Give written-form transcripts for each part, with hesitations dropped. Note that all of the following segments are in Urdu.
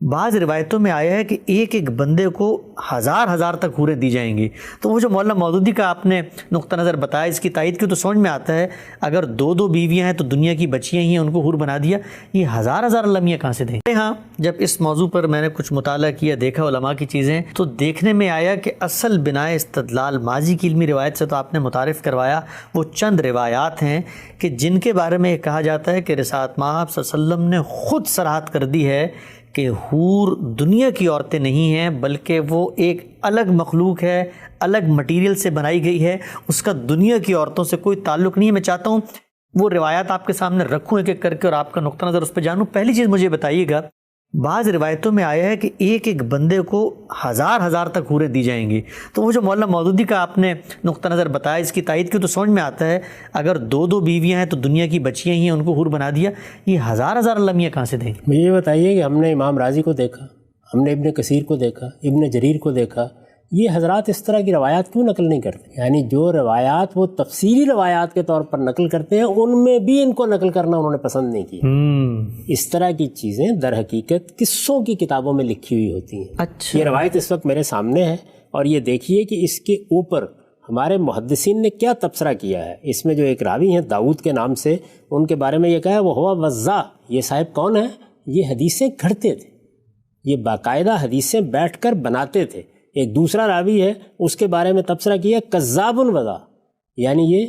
بعض روایتوں میں آیا ہے کہ ایک ایک بندے کو ہزار ہزار تک حوریں دی جائیں گی۔ تو وہ جو مولانا مودودی کا آپ نے نقطہ نظر بتایا اس کی تائید کی تو سمجھ میں آتا ہے، اگر دو دو بیویاں ہیں تو دنیا کی بچیاں ہی ہیں، ان کو حور بنا دیا، یہ ہزار ہزار اللہ میاں کہاں سے دیں گے؟ ہاں، جب اس موضوع پر میں نے کچھ مطالعہ کیا، دیکھا علماء کی چیزیں، تو دیکھنے میں آیا کہ اصل بنائے استدلال ماضی کی علمی روایت سے تو آپ نے متعارف کروایا، وہ چند روایات ہیں کہ جن کے بارے میں یہ کہا جاتا ہے کہ رسالت مآب صلی اللہ علیہ وسلم نے خود صراحت کر دی ہے کہ حور دنیا کی عورتیں نہیں ہیں، بلکہ وہ ایک الگ مخلوق ہے، الگ مٹیریل سے بنائی گئی ہے، اس کا دنیا کی عورتوں سے کوئی تعلق نہیں ہے۔ میں چاہتا ہوں وہ روایات آپ کے سامنے رکھوں ایک ایک کر کے اور آپ کا نقطہ نظر اس پہ جانوں۔ پہلی چیز مجھے بتائیے گا، بعض روایتوں میں آیا ہے کہ ایک ایک بندے کو ہزار ہزار تک حوریں دی جائیں گی۔ تو وہ جو مولانا مودودی کا آپ نے نقطہ نظر بتایا اس کی تائید کی تو سمجھ میں آتا ہے، اگر دو دو بیویاں ہیں تو دنیا کی بچیاں ہی ہیں، ان کو حور بنا دیا، یہ ہزار ہزار اللہ میاں کہاں سے دیں گے؟ مجھے یہ بتائیے کہ ہم نے امام رازی کو دیکھا، ہم نے ابن کثیر کو دیکھا، ابن جریر کو دیکھا، یہ حضرات اس طرح کی روایات کیوں نقل نہیں کرتے؟ یعنی جو روایات وہ تفصیلی روایات کے طور پر نقل کرتے ہیں ان میں بھی ان کو نقل کرنا انہوں نے پسند نہیں کیا۔ اس طرح کی چیزیں در حقیقت قصوں کی کتابوں میں لکھی ہوئی ہوتی ہیں۔ اچھا، یہ روایت اس وقت میرے سامنے ہے اور یہ دیکھیے کہ اس کے اوپر ہمارے محدثین نے کیا تبصرہ کیا ہے۔ اس میں جو ایک راوی ہیں داؤد کے نام سے، ان کے بارے میں یہ کہا ہے وہ ہوا وزا، یہ صاحب کون ہے؟ یہ حدیثیں گھڑتے تھے، یہ باقاعدہ حدیثیں بیٹھ کر بناتے تھے۔ ایک دوسرا راوی ہے اس کے بارے میں تبصرہ کیا کذاب وضا، یعنی یہ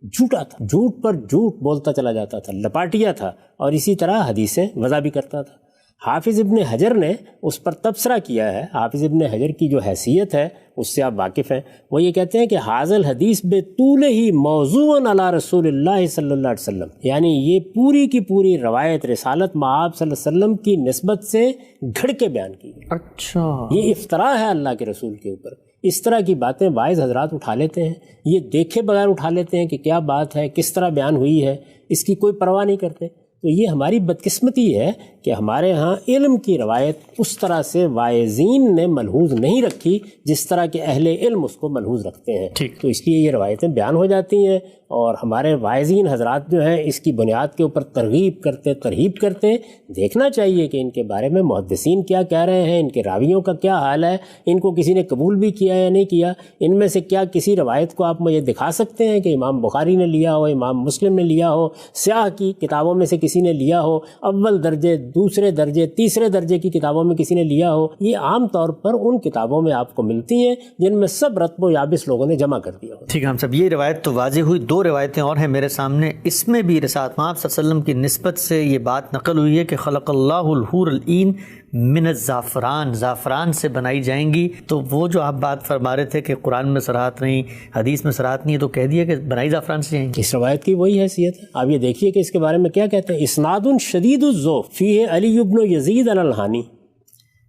جھوٹا تھا، جھوٹ پر جھوٹ بولتا چلا جاتا تھا، لپاٹیا تھا اور اسی طرح حدیثیں وضع بھی کرتا تھا۔ حافظ ابن حجر نے اس پر تبصرہ کیا ہے۔ حافظ ابن حجر کی جو حیثیت ہے اس سے آپ واقف ہیں، وہ یہ کہتے ہیں کہ حاضل حدیث بے طول ہی موضوع علی رسول اللہ صلی اللہ علیہ وسلم، یعنی یہ پوری کی پوری روایت رسالت مآب صلی اللہ علیہ وسلم کی نسبت سے گھڑ کے بیان کی ہے۔ اچھا، یہ افطرا ہے اللہ کے رسول کے اوپر۔ اس طرح کی باتیں واعظ حضرات اٹھا لیتے ہیں، یہ دیکھے بغیر اٹھا لیتے ہیں کہ کیا بات ہے، کس طرح بیان ہوئی ہے، اس کی کوئی پرواہ نہیں کرتے۔ تو یہ ہماری بدقسمتی ہے کہ ہمارے ہاں علم کی روایت اس طرح سے واعظین نے ملحوظ نہیں رکھی جس طرح کہ اہل علم اس کو ملحوظ رکھتے ہیں۔ تو اس لیے یہ روایتیں بیان ہو جاتی ہیں اور ہمارے واعظین حضرات جو ہیں اس کی بنیاد کے اوپر ترغیب کرتے، ترہیب کرتے۔ دیکھنا چاہیے کہ ان کے بارے میں محدثین کیا کہہ رہے ہیں، ان کے راویوں کا کیا حال ہے، ان کو کسی نے قبول بھی کیا یا نہیں کیا۔ ان میں سے کیا کسی روایت کو آپ مجھے دکھا سکتے ہیں کہ امام بخاری نے لیا ہو، امام مسلم نے لیا ہو، سیاہ کی کتابوں میں سے کسی نے لیا ہو، اول درجے، دوسرے درجے، تیسرے درجے کی کتابوں میں کسی نے لیا ہو؟ یہ عام طور پر ان کتابوں میں آپ کو ملتی ہیں جن میں سب رتب و یابس لوگوں نے جمع کر دیا ہو۔ ٹھیک ہے، ہم سب یہ روایت تو واضح ہوئی، دو روایتیں اور ہیں میرے سامنے، اس میں بھی رسالت مآب صلی اللہ علیہ وسلم کی نسبت سے یہ بات نقل ہوئی ہے کہ خلق اللہ الحور العین من الزعفران، زعفران سے بنائی جائیں گی۔ تو وہ جو آپ بات فرما رہے تھے کہ قرآن میں صراحت نہیں، حدیث میں صراحت نہیں ہے، تو کہہ دیا کہ بنائی زعفران سے جائیں گی۔ اس روایت کی وہی حیثیت ہے۔ آپ یہ دیکھیے کہ اس کے بارے میں کیا کہتے ہیں، اسناد شدید الذوق فیہ علی بن یزید الالحانی،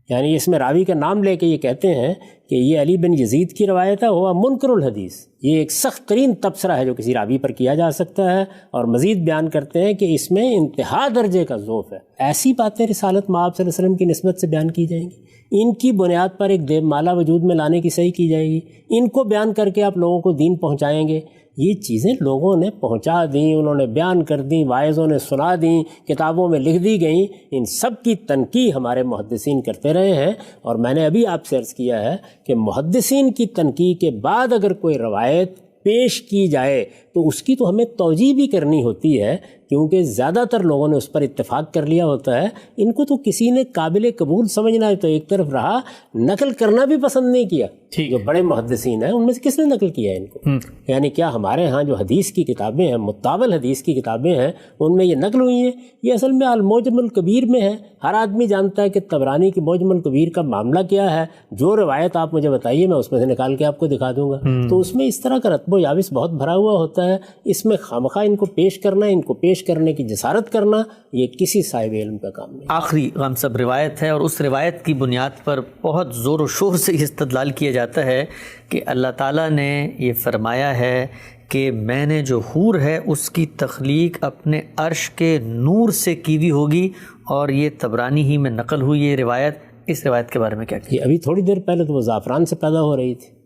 یعنی اس میں راوی کا نام لے کے یہ کہتے ہیں کہ یہ علی بن یزید کی روایت ہے، ہوا منکر الحدیث۔ یہ ایک سخت ترین تبصرہ ہے جو کسی راوی پر کیا جا سکتا ہے، اور مزید بیان کرتے ہیں کہ اس میں انتہا درجے کا ذوف ہے۔ ایسی باتیں رسالت مآب صلی اللہ علیہ وسلم کی نسبت سے بیان کی جائیں گی، ان کی بنیاد پر ایک دیو مالا وجود میں لانے کی صحیح کی جائے گی، ان کو بیان کر کے آپ لوگوں کو دین پہنچائیں گے۔ یہ چیزیں لوگوں نے پہنچا دیں، انہوں نے بیان کر دیں، واعظوں نے سنا دیں، کتابوں میں لکھ دی گئیں۔ ان سب کی تنقید ہمارے محدثین کرتے رہے ہیں، اور میں نے ابھی آپ سے عرض کیا ہے کہ محدثین کی تنقید کے بعد اگر کوئی روایت پیش کی جائے تو اس کی تو ہمیں توجیہ بھی کرنی ہوتی ہے، کیونکہ زیادہ تر لوگوں نے اس پر اتفاق کر لیا ہوتا ہے۔ ان کو تو کسی نے قابل قبول سمجھنا ہے تو ایک طرف رہا، نقل کرنا بھی پسند نہیں کیا۔ جو بڑے محدثین ہیں ان میں سے کس نے نقل کیا ہے ان کو؟ یعنی کیا ہمارے ہاں جو حدیث کی کتابیں ہیں، متاول حدیث کی کتابیں ہیں، ان میں یہ نقل ہوئی ہیں؟ یہ اصل میں المعجم الکبیر میں ہے۔ ہر آدمی جانتا ہے کہ طبرانی کی معجم الکبیر کا معاملہ کیا ہے۔ جو روایت آپ مجھے بتائیے میں اس میں سے نکال کے آپ کو دکھا دوں گا۔ تو اس میں اس طرح کا رتب و یابس بہت بھرا ہوا ہوتا ہے۔ اس میں خامخواہ ان کو پیش کرنا، ان کو پیش کرنے کی جسارت کرنا، یہ کسی صاحب علم کا کام نہیں۔ آخری غم سب روایت ہے، اور اس روایت کی بنیاد پر بہت زور و شور سے استدلال کیا جاتا ہے کہ اللہ تعالیٰ نے یہ فرمایا ہے کہ میں نے جو حور ہے اس کی تخلیق اپنے عرش کے نور سے کی ہوئی ہوگی، اور یہ طبرانی ہی میں نقل ہوئی یہ روایت۔ اس روایت کے بارے میں کیا کہا؟ ابھی تھوڑی دیر پہلے تو وہ زعفران سے پیدا ہو رہی تھی۔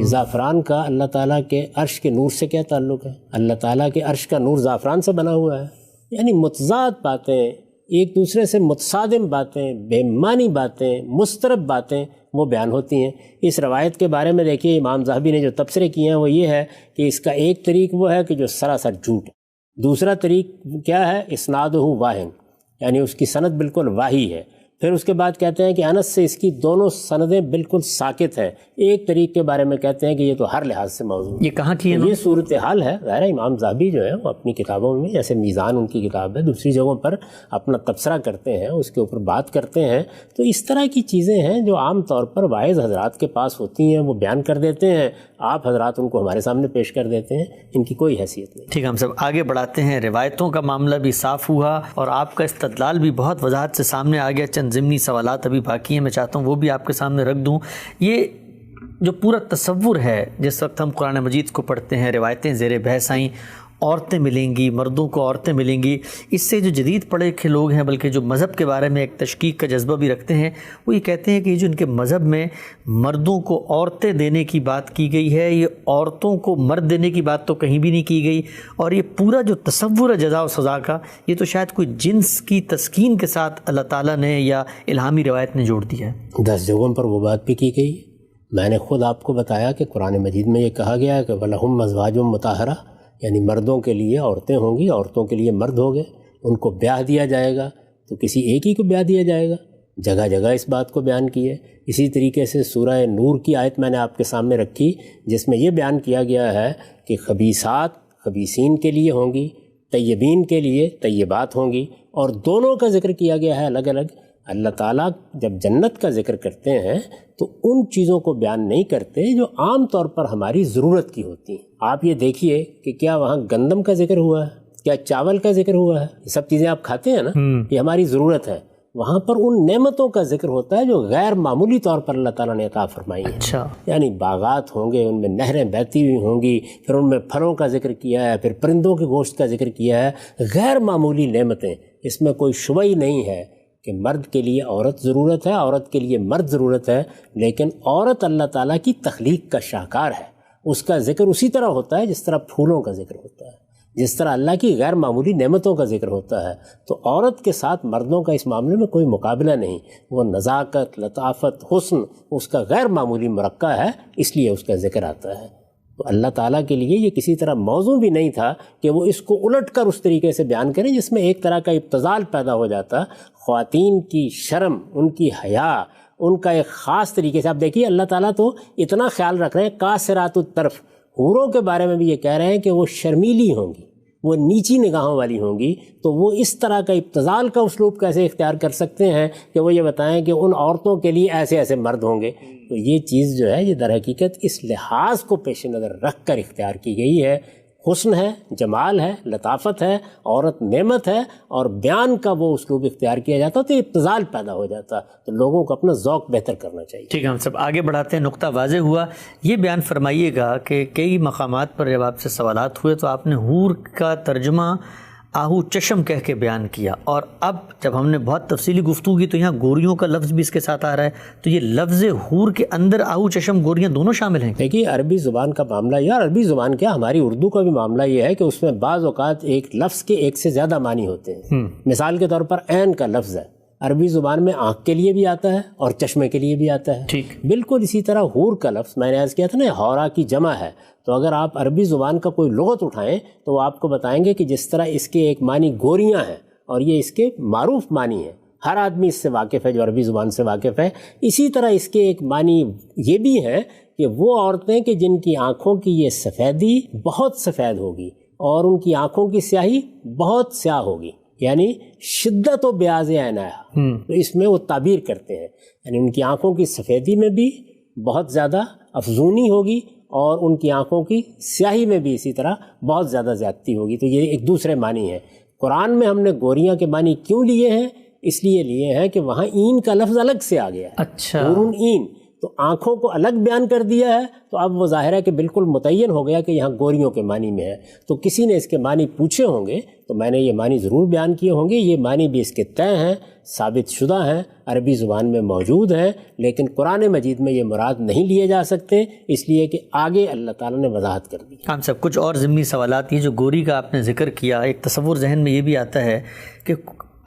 زعفران کا اللہ تعالیٰ کے عرش کے نور سے کیا تعلق ہے؟ اللہ تعالیٰ کے عرش کا نور زعفران سے بنا ہوا ہے۔ یعنی متضاد باتیں ایک دوسرے سے متصادم باتیں، بے معنی باتیں، مسترب باتیں وہ بیان ہوتی ہیں۔ اس روایت کے بارے میں دیکھیے امام ذہبی نے جو تبصرے کیے ہیں وہ یہ ہے کہ اس کا ایک طریق وہ ہے کہ جو سراسر جھوٹ ہے، دوسرا طریق کیا ہے، اسنادہ واہن، یعنی اس کی سند بالکل واہی ہے۔ پھر اس کے بعد کہتے ہیں کہ انس سے اس کی دونوں سندیں بالکل ساکت ہیں۔ ایک طریق کے بارے میں کہتے ہیں کہ یہ تو ہر لحاظ سے موضوع ہے۔ یہ کہاں کی ہے؟ یہ صورتحال ہے۔ ظاہر ہے امام ذہبی جو ہے وہ اپنی کتابوں میں، جیسے میزان ان کی کتاب ہے، دوسری جگہوں پر اپنا تبصرہ کرتے ہیں، اس کے اوپر بات کرتے ہیں، تو اس طرح کی چیزیں ہیں جو عام طور پر واعظ حضرات کے پاس ہوتی ہیں، وہ بیان کر دیتے ہیں، آپ حضرات ان کو ہمارے سامنے پیش کر دیتے ہیں، ان کی کوئی حیثیت نہیں۔ ٹھیک ہے، ہم سب آگے بڑھاتے ہیں۔ روایتوں کا معاملہ بھی صاف ہوا اور آپ کا استدلال بھی بہت وضاحت سے سامنے آ گیا۔ چند ضمنی سوالات ابھی باقی ہیں، میں چاہتا ہوں وہ بھی آپ کے سامنے رکھ دوں۔ یہ جو پورا تصور ہے، جس وقت ہم قرآن مجید کو پڑھتے ہیں، روایتیں زیر بحث آئیں، عورتیں ملیں گی، مردوں کو عورتیں ملیں گی، اس سے جو جدید پڑھے لکھے لوگ ہیں، بلکہ جو مذہب کے بارے میں ایک تشکیک کا جذبہ بھی رکھتے ہیں، وہ یہ کہتے ہیں کہ یہ جو ان کے مذہب میں مردوں کو عورتیں دینے کی بات کی گئی ہے، یہ عورتوں کو مرد دینے کی بات تو کہیں بھی نہیں کی گئی، اور یہ پورا جو تصور ہے جزا و سزا کا، یہ تو شاید کوئی جنس کی تسکین کے ساتھ اللہ تعالیٰ نے یا الہامی روایت نے جوڑ دیا ہے۔ 10 جگہوں پر وہ بات بھی کی گئی۔ میں نے خود آپ کو بتایا کہ قرآن مجید میں یہ کہا گیا ہے کہ وَلَهُمْ أَزْوَاجٌ مُطَهَّرَةٌ، یعنی مردوں کے لیے عورتیں ہوں گی، عورتوں کے لیے مرد ہوں گے، ان کو بیاہ دیا جائے گا، تو کسی ایک ہی کو بیاہ دیا جائے گا؟ جگہ جگہ اس بات کو بیان کی ہے۔ اسی طریقے سے سورہ نور کی آیت میں نے آپ کے سامنے رکھی، جس میں یہ بیان کیا گیا ہے کہ خبیثات خبیثین کے لیے ہوں گی، طیبین کے لیے طیبات ہوں گی، اور دونوں کا ذکر کیا گیا ہے الگ الگ۔ اللہ تعالیٰ جب جنت کا ذکر کرتے ہیں تو ان چیزوں کو بیان نہیں کرتے جو عام طور پر ہماری ضرورت کی ہوتی ہیں۔ آپ یہ دیکھیے کہ کیا وہاں گندم کا ذکر ہوا ہے، کیا چاول کا ذکر ہوا ہے؟ یہ سب چیزیں آپ کھاتے ہیں نا، یہ ہماری ضرورت ہے۔ وہاں پر ان نعمتوں کا ذکر ہوتا ہے جو غیر معمولی طور پر اللہ تعالیٰ نے عطا فرمائی ہے۔ اچھا، یعنی باغات ہوں گے، ان میں نہریں بہتی ہوئی ہوں گی، پھر ان میں پھلوں کا ذکر کیا ہے، پھر پرندوں کے گوشت کا ذکر کیا ہے، غیر معمولی نعمتیں۔ اس میں کوئی شبہ ہی نہیں ہے کہ مرد کے لیے عورت ضرورت ہے، عورت کے لیے مرد ضرورت ہے، لیکن عورت اللہ تعالیٰ کی تخلیق کا شاہکار ہے۔ اس کا ذکر اسی طرح ہوتا ہے جس طرح پھولوں کا ذکر ہوتا ہے، جس طرح اللہ کی غیر معمولی نعمتوں کا ذکر ہوتا ہے۔ تو عورت کے ساتھ مردوں کا اس معاملے میں کوئی مقابلہ نہیں، وہ نزاکت، لطافت، حسن اس کا غیر معمولی مرقع ہے، اس لیے اس کا ذکر آتا ہے۔ تو اللہ تعالیٰ کے لیے یہ کسی طرح موضوع بھی نہیں تھا کہ وہ اس کو الٹ کر اس طریقے سے بیان کریں جس میں ایک طرح کا ابتذال پیدا ہو جاتا۔ خواتین کی شرم، ان کی حیا، ان کا ایک خاص طریقے سے آپ دیکھیے اللہ تعالیٰ تو اتنا خیال رکھ رہے ہیں، قاصرات الطرف، حوروں کے بارے میں بھی یہ کہہ رہے ہیں کہ وہ شرمیلی ہوں گی، وہ نیچی نگاہوں والی ہوں گی، تو وہ اس طرح کا ابتذال کا اسلوب کیسے اختیار کر سکتے ہیں کہ وہ یہ بتائیں کہ ان عورتوں کے لیے ایسے ایسے مرد ہوں گے؟ تو یہ چیز جو ہے یہ در حقیقت اس لحاظ کو پیش نظر رکھ کر اختیار کی گئی ہے۔ حسن ہے، جمال ہے، لطافت ہے، عورت نعمت ہے، اور بیان کا وہ اسلوب اختیار کیا جاتا تو ابتذال پیدا ہو جاتا، تو لوگوں کو اپنا ذوق بہتر کرنا چاہیے۔ ٹھیک ہے، ہم سب آگے بڑھاتے ہیں۔ نقطہ واضح ہوا۔ یہ بیان فرمائیے گا کہ کئی مقامات پر جب آپ سے سوالات ہوئے تو آپ نے حور کا ترجمہ آہو چشم کہہ کے بیان کیا، اور اب جب ہم نے بہت تفصیلی گفتگو کی تو یہاں گوریوں کا لفظ بھی اس کے ساتھ آ رہا ہے، تو یہ لفظ حور کے اندر آہو چشم گوریاں دونوں شامل ہیں؟ دیکھیے عربی زبان کا معاملہ، یا عربی زبان کیا ہماری اردو کا بھی معاملہ یہ ہے کہ اس میں بعض اوقات ایک لفظ کے ایک سے زیادہ معنی ہوتے ہیں۔ مثال کے طور پر عین کا لفظ ہے، عربی زبان میں آنکھ کے لیے بھی آتا ہے اور چشمے کے لیے بھی آتا ہے۔ ٹھیک، بالکل اسی طرح حور کا لفظ میں نے عرض کیا تھا نا، حورا کی جمع ہے، تو اگر آپ عربی زبان کا کوئی لغت اٹھائیں تو وہ آپ کو بتائیں گے کہ جس طرح اس کے ایک معنی گوریاں ہیں اور یہ اس کے معروف معنی ہیں، ہر آدمی اس سے واقف ہے جو عربی زبان سے واقف ہے، اسی طرح اس کے ایک معنی یہ بھی ہے کہ وہ عورتیں کہ جن کی آنکھوں کی یہ سفیدی بہت سفید ہوگی اور ان کی آنکھوں کی سیاہی بہت سیاہ ہوگی، یعنی شدت و بیاض عنایہ، تو اس میں وہ تعبیر کرتے ہیں، یعنی ان کی آنکھوں کی سفیدی میں بھی بہت زیادہ افزونی ہوگی اور ان کی آنکھوں کی سیاہی میں بھی اسی طرح بہت زیادہ زیادتی ہوگی، تو یہ ایک دوسرے معنی ہے۔ قرآن میں ہم نے گوریاں کے معنی کیوں لیے ہیں؟ اس لیے لیے ہیں کہ وہاں این کا لفظ الگ سے آ گیا ہے، اچھا، حورن این، تو آنکھوں کو الگ بیان کر دیا ہے، تو اب وہ ظاہر ہے کہ بالکل متعین ہو گیا کہ یہاں گوریوں کے معنی میں ہے۔ تو کسی نے اس کے معنی پوچھے ہوں گے تو میں نے یہ معنی ضرور بیان کیے ہوں گے، یہ معنی بھی اس کے طے ہیں، ثابت شدہ ہیں، عربی زبان میں موجود ہیں، لیکن قرآن مجید میں یہ مراد نہیں لیے جا سکتے، اس لیے کہ آگے اللہ تعالیٰ نے وضاحت کر دی۔ ہم سب کچھ اور ضمنی سوالات، یہ جو گوری کا آپ نے ذکر کیا، ایک تصور ذہن میں یہ بھی آتا ہے کہ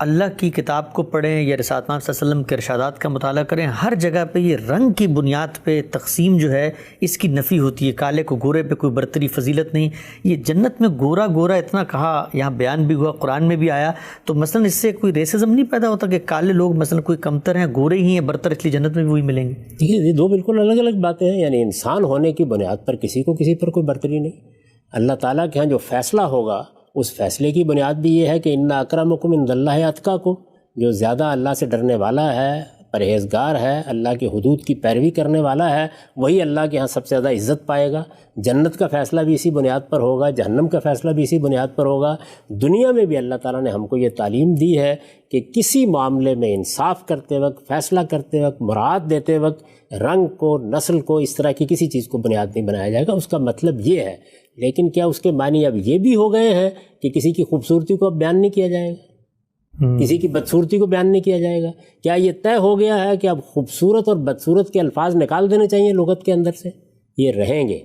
اللہ کی کتاب کو پڑھیں یا رسالت محمد صلی اللہ علیہ وسلم کے ارشادات کا مطالعہ کریں، ہر جگہ پہ یہ رنگ کی بنیاد پہ تقسیم جو ہے اس کی نفی ہوتی ہے، کالے کو گورے پہ کوئی برتری فضیلت نہیں۔ یہ جنت میں گورا گورا اتنا کہا، یہاں بیان بھی ہوا، قرآن میں بھی آیا، تو مثلا اس سے کوئی ریسزم نہیں پیدا ہوتا کہ کالے لوگ مثلا کوئی کمتر ہیں، گورے ہی ہیں برتر، اس لیے جنت میں بھی وہی ملیں گے؟ دیکھیے یہ دو بالکل الگ الگ باتیں ہیں، یعنی انسان ہونے کی بنیاد پر کسی کو کسی پر کوئی برتری نہیں۔ اللہ تعالیٰ کے ہاں جو فیصلہ ہوگا اس فیصلے کی بنیاد بھی یہ ہے کہ ان اکرمکم عند اللہ اتقاکم، جو زیادہ اللہ سے ڈرنے والا ہے، پرہیزگار ہے، اللہ کے حدود کی پیروی کرنے والا ہے، وہی اللہ کے ہاں سب سے زیادہ عزت پائے گا۔ جنت کا فیصلہ بھی اسی بنیاد پر ہوگا، جہنم کا فیصلہ بھی اسی بنیاد پر ہوگا۔ دنیا میں بھی اللہ تعالیٰ نے ہم کو یہ تعلیم دی ہے کہ کسی معاملے میں انصاف کرتے وقت، فیصلہ کرتے وقت، مراد دیتے وقت رنگ کو، نسل کو، اس طرح کی کسی چیز کو بنیاد نہیں بنایا جائے گا۔ اس کا مطلب یہ ہے، لیکن کیا اس کے معنی اب یہ بھی ہو گئے ہیں کہ کسی کی خوبصورتی کو اب بیان نہیں کیا جائے گا، کسی کی بدصورتی کو بیان نہیں کیا جائے گا؟ کیا یہ طے ہو گیا ہے کہ اب خوبصورت اور بدصورت کے الفاظ نکال دینے چاہیے لغت کے اندر سے؟ یہ رہیں گے۔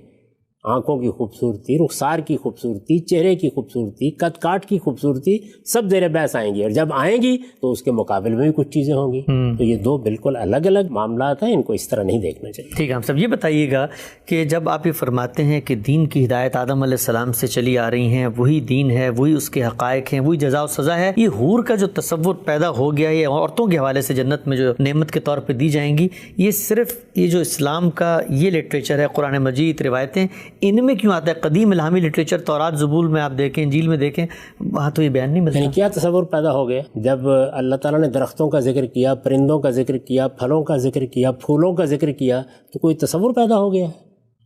آنکھوں کی خوبصورتی، رخسار کی خوبصورتی، چہرے کی خوبصورتی، قد کاٹ کی خوبصورتی سب زیر بحث آئیں گی، اور جب آئیں گی تو اس کے مقابل میں بھی کچھ چیزیں ہوں گی۔ تو یہ دو بالکل الگ الگ معاملات ہیں، ان کو اس طرح نہیں دیکھنا چاہیے۔ ٹھیک ہے، ہم سب یہ بتائیے گا کہ جب آپ یہ فرماتے ہیں کہ دین کی ہدایت آدم علیہ السلام سے چلی آ رہی ہیں، وہی دین ہے، وہی اس کے حقائق ہیں، وہی جزا و سزا ہے، یہ حور کا جو تصور پیدا ہو گیا ہے عورتوں کے حوالے سے جنت میں جو نعمت کے طور پہ دی جائیں گی، یہ صرف یہ جو اسلام کا یہ لٹریچر ہے، قرآن مجید، روایتیں، ان میں کیوں آتا ہے؟ قدیم الہامی لٹریچر تورات، زبور میں آپ دیکھیں، انجیل میں دیکھیں، وہاں تو یہ بیان نہیں ملتا۔ یعنی کیا تصور پیدا ہو گیا؟ جب اللہ تعالیٰ نے درختوں کا ذکر کیا، پرندوں کا ذکر کیا، پھلوں کا ذکر کیا، پھولوں کا ذکر کیا، تو کوئی تصور پیدا ہو گیا ہے؟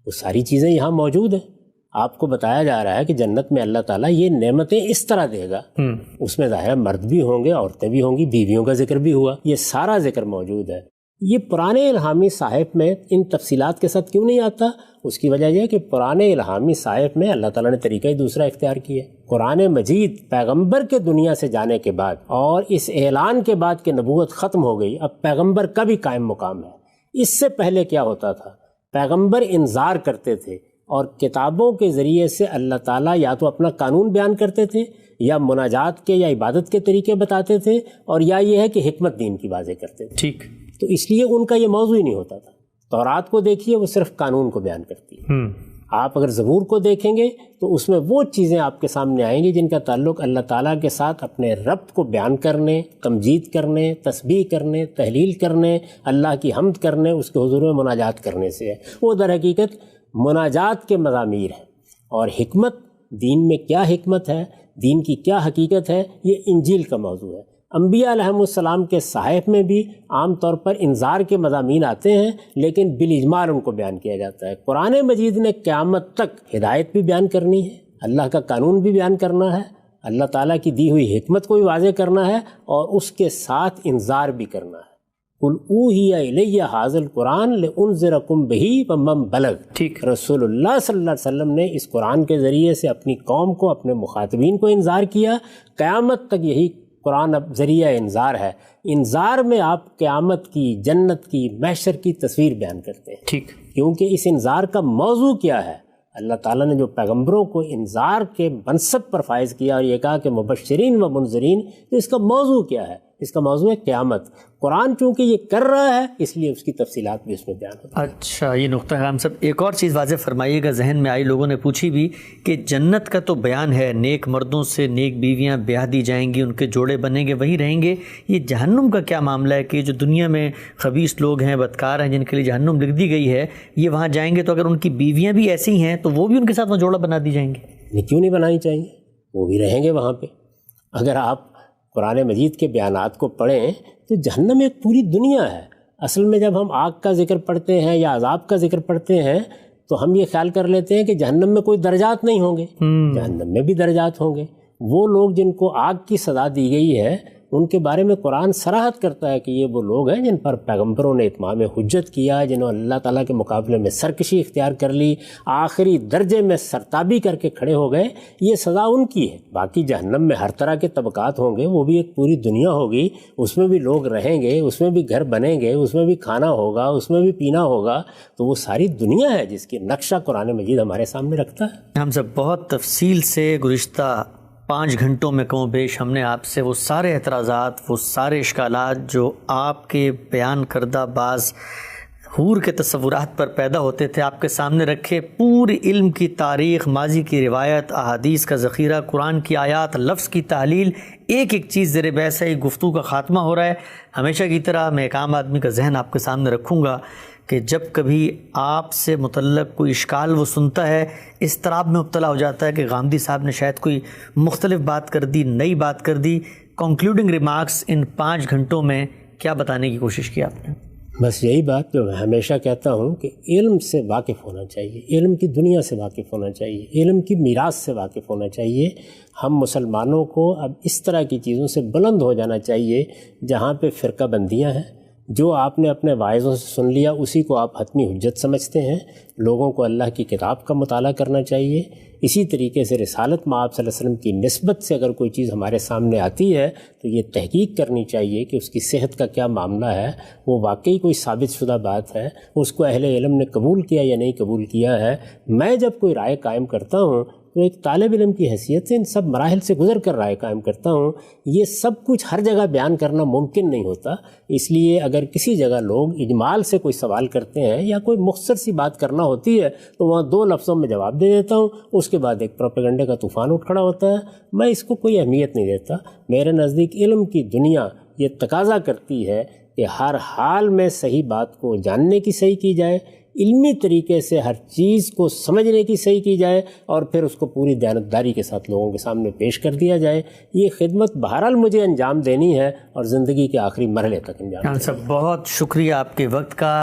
وہ ساری چیزیں یہاں موجود ہیں۔ آپ کو بتایا جا رہا ہے کہ جنت میں اللہ تعالیٰ یہ نعمتیں اس طرح دے گا، اس میں ظاہر مرد بھی ہوں گے، عورتیں بھی ہوں گی، بیویوں کا ذکر بھی ہوا، یہ سارا ذکر موجود ہے۔ یہ پرانے الہامی صحائف میں ان تفصیلات کے ساتھ کیوں نہیں آتا؟ اس کی وجہ یہ ہے کہ پرانے الہامی صحائف میں اللہ تعالیٰ نے طریقہ ہی دوسرا اختیار کیا۔ قرآن مجید پیغمبر کے دنیا سے جانے کے بعد اور اس اعلان کے بعد کہ نبوت ختم ہو گئی، اب پیغمبر کا بھی قائم مقام ہے۔ اس سے پہلے کیا ہوتا تھا؟ پیغمبر انذار کرتے تھے اور کتابوں کے ذریعے سے اللہ تعالیٰ یا تو اپنا قانون بیان کرتے تھے، یا مناجات کے یا عبادت کے طریقے بتاتے تھے، اور یا یہ ہے کہ حکمت دین کی واضح کرتے تھے۔ ٹھیک، تو اس لیے ان کا یہ موضوع ہی نہیں ہوتا تھا۔ تورات کو دیکھیے، وہ صرف قانون کو بیان کرتی ہے۔ آپ اگر زبور کو دیکھیں گے تو اس میں وہ چیزیں آپ کے سامنے آئیں گی جن کا تعلق اللہ تعالیٰ کے ساتھ اپنے رب کو بیان کرنے، تمجید کرنے، تسبیح کرنے، تحلیل کرنے، اللہ کی حمد کرنے، اس کے حضور میں مناجات کرنے سے ہے۔ وہ در حقیقت مناجات کے مضامیر ہیں۔ اور حکمت، دین میں کیا حکمت ہے، دین کی کیا حقیقت ہے، یہ انجیل کا موضوع ہے۔ انبیاء علیہم السلام کے صحائف میں بھی عام طور پر انذار کے مضامین آتے ہیں، لیکن بالاجمال ان کو بیان کیا جاتا ہے۔ قرآن مجید نے قیامت تک ہدایت بھی بیان کرنی ہے، اللہ کا قانون بھی بیان کرنا ہے، اللہ تعالیٰ کی دی ہوئی حکمت کو بھی واضح کرنا ہے، اور اس کے ساتھ انذار بھی کرنا ہے۔ قُلْ أُوحِيَ إِلَيَّ هَٰذَا الْقُرْآنُ لِأُنذِرَكُم بِهِ وَمَن بَلَغَ۔ ٹھیک، رسول اللہ صلی اللہ علیہ وسلم نے اس قرآن کے ذریعے سے اپنی قوم کو، اپنے مخاطبین کو انذار کیا۔ قیامت تک یہی قرآن اب ذریعہ انذار ہے۔ انذار میں آپ قیامت کی، جنت کی، محشر کی تصویر بیان کرتے ہیں۔ ٹھیک، کیونکہ اس انذار کا موضوع کیا ہے؟ اللہ تعالیٰ نے جو پیغمبروں کو انذار کے منصب پر فائز کیا اور یہ کہا کہ مبشرین و منذرین، تو اس کا موضوع کیا ہے؟ اس کا موضوع ہے قیامت۔ قرآن چونکہ یہ کر رہا ہے، اس لیے اس کی تفصیلات بھی اس میں بیان ہوتی ہیں۔ اچھا، یہ نقطہ ہے۔ ہم سب ایک اور چیز واضح فرمائیے گا، ذہن میں آئی، لوگوں نے پوچھی بھی کہ جنت کا تو بیان ہے، نیک مردوں سے نیک بیویاں بیاہ دی جائیں گی، ان کے جوڑے بنیں گے، وہی رہیں گے۔ یہ جہنم کا کیا معاملہ ہے کہ جو دنیا میں خبیث لوگ ہیں، بدکار ہیں، جن کے لیے جہنم لکھ دی گئی ہے، یہ وہاں جائیں گے تو اگر ان کی بیویاں بھی ایسی ہیں تو وہ بھی ان کے ساتھ وہ جوڑا بنا دی جائیں گے؟ یہ کیوں نہیں بنانی چاہیے؟ وہ بھی رہیں گے وہاں پہ۔ اگر آپ قرآن مجید کے بیانات کو پڑھیں تو جہنم ایک پوری دنیا ہے۔ اصل میں جب ہم آگ کا ذکر پڑھتے ہیں یا عذاب کا ذکر پڑھتے ہیں تو ہم یہ خیال کر لیتے ہیں کہ جہنم میں کوئی درجات نہیں ہوں گے۔ جہنم میں بھی درجات ہوں گے۔ وہ لوگ جن کو آگ کی سزا دی گئی ہے، ان کے بارے میں قرآن صراحت کرتا ہے کہ یہ وہ لوگ ہیں جن پر پیغمبروں نے اتمام حجت کیا، جنہوں اللہ تعالیٰ کے مقابلے میں سرکشی اختیار کر لی، آخری درجے میں سرتابی کر کے کھڑے ہو گئے، یہ سزا ان کی ہے۔ باقی جہنم میں ہر طرح کے طبقات ہوں گے، وہ بھی ایک پوری دنیا ہوگی، اس میں بھی لوگ رہیں گے، اس میں بھی گھر بنیں گے، اس میں بھی کھانا ہوگا، اس میں بھی پینا ہوگا۔ تو وہ ساری دنیا ہے جس کی نقشہ قرآن مجید ہمارے سامنے رکھتا ہے۔ ہم سب بہت تفصیل سے گزشتہ 5 گھنٹوں میں کم و بیش ہم نے آپ سے وہ سارے اعتراضات، وہ سارے اشکالات جو آپ کے بیان کردہ بعض حور کے تصورات پر پیدا ہوتے تھے، آپ کے سامنے رکھے۔ پوری علم کی تاریخ، ماضی کی روایت، احادیث کا ذخیرہ، قرآن کی آیات، لفظ کی تحلیل، ایک ایک چیز زیر بحث ہے۔ گفتگو کا خاتمہ ہو رہا ہے۔ ہمیشہ کی طرح میں ایک عام آدمی کا ذہن آپ کے سامنے رکھوں گا کہ جب کبھی آپ سے متعلق کوئی اشکال وہ سنتا ہے، اضطراب میں مبتلا ہو جاتا ہے کہ غامدی صاحب نے شاید کوئی مختلف بات کر دی، نئی بات کر دی۔ کنکلوڈنگ ریمارکس ان 5 گھنٹوں میں کیا بتانے کی کوشش کی آپ نے؟ بس یہی بات جو میں ہمیشہ کہتا ہوں کہ علم سے واقف ہونا چاہیے، علم کی دنیا سے واقف ہونا چاہیے، علم کی میراث سے واقف ہونا چاہیے۔ ہم مسلمانوں کو اب اس طرح کی چیزوں سے بلند ہو جانا چاہیے جہاں پہ فرقہ بندیاں ہیں۔ جو آپ نے اپنے واعظوں سے سن لیا اسی کو آپ حتمی حجت سمجھتے ہیں۔ لوگوں کو اللہ کی کتاب کا مطالعہ کرنا چاہیے۔ اسی طریقے سے رسالت مآب صلی اللہ علیہ وسلم کی نسبت سے اگر کوئی چیز ہمارے سامنے آتی ہے تو یہ تحقیق کرنی چاہیے کہ اس کی صحت کا کیا معاملہ ہے، وہ واقعی کوئی ثابت شدہ بات ہے، اس کو اہل علم نے قبول کیا یا نہیں قبول کیا ہے۔ میں جب کوئی رائے قائم کرتا ہوں تو ایک طالب علم کی حیثیت سے ان سب مراحل سے گزر کر رائے قائم کرتا ہوں۔ یہ سب کچھ ہر جگہ بیان کرنا ممکن نہیں ہوتا، اس لیے اگر کسی جگہ لوگ اجمال سے کوئی سوال کرتے ہیں یا کوئی مختصر سی بات کرنا ہوتی ہے تو وہاں 2 لفظوں میں جواب دے دیتا ہوں، اس کے بعد ایک پروپیگنڈے کا طوفان اٹھ کھڑا ہوتا ہے۔ میں اس کو کوئی اہمیت نہیں دیتا۔ میرے نزدیک علم کی دنیا یہ تقاضا کرتی ہے کہ ہر حال میں صحیح بات کو جاننے کی صحیح کی جائے، علمی طریقے سے ہر چیز کو سمجھنے کی صحیح کی جائے اور پھر اس کو پوری دیانتداری کے ساتھ لوگوں کے سامنے پیش کر دیا جائے۔ یہ خدمت بہرحال مجھے انجام دینی ہے اور زندگی کے آخری مرحلے تک انجام دینی ہے۔ بہت شکریہ آپ کے وقت کا۔